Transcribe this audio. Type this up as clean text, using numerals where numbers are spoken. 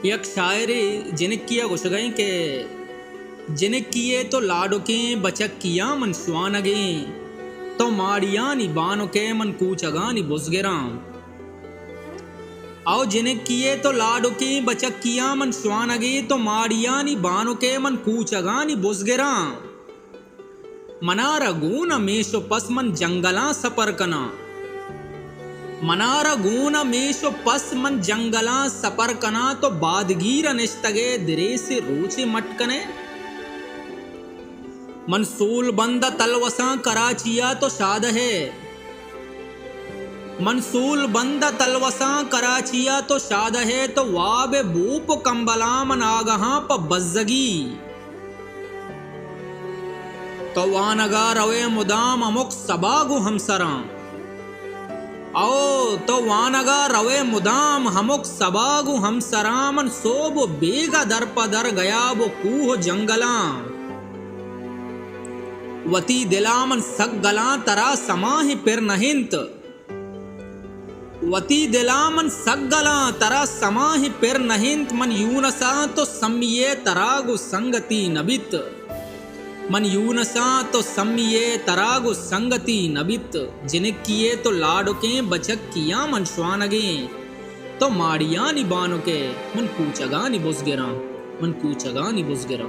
एक शायरी जिन किया कुछ गई के जिन किए तो लाडुके बचक किया मन स्वानगे तो माड़िया नी बानो के मन कूचगा नी बुसगेरा आओ जिन किए तो लाडुके बचक किया मन स्वानगे तो माड़िया नी बानो के मन कूचगा नी बुसगेरा मनार गून मेशो पस मन जंगला सपरकना मनार गून मेशो पस मन जंगला सपरकना तो बादगीर निस्तगे दिरे से रोचे मटकने मनसूल बंद तलवसा कराचिया तो शाद है मनसूल बंद तलवसा कराचिया तो शाद है तो वाबे बूप कंबला मनागहा प बज्जगी तो वानगा रवे मुदाम अमुक सबागु हमसरा आओ तो वानगा रवे मुदाम हमुक सबागु हमसरा मन सोब बेगा दर पदर गया वो कूह जंगला वती दिलामन सगला तरा समाहि पिर नहिंत वती दिलामन सगला तरा समाहि पिर नहिंत मन यूनसा तो सम्ये तरागु संगति नबित मन यूनसा तो सम्ये तरागु संगति नबित जिन किए तो लाडुके बचक किया मन श्वानगे तो माड़िया नि बानुके मन कूचगा नि बुसगेरा मन कूचगा नि बुसगेरा।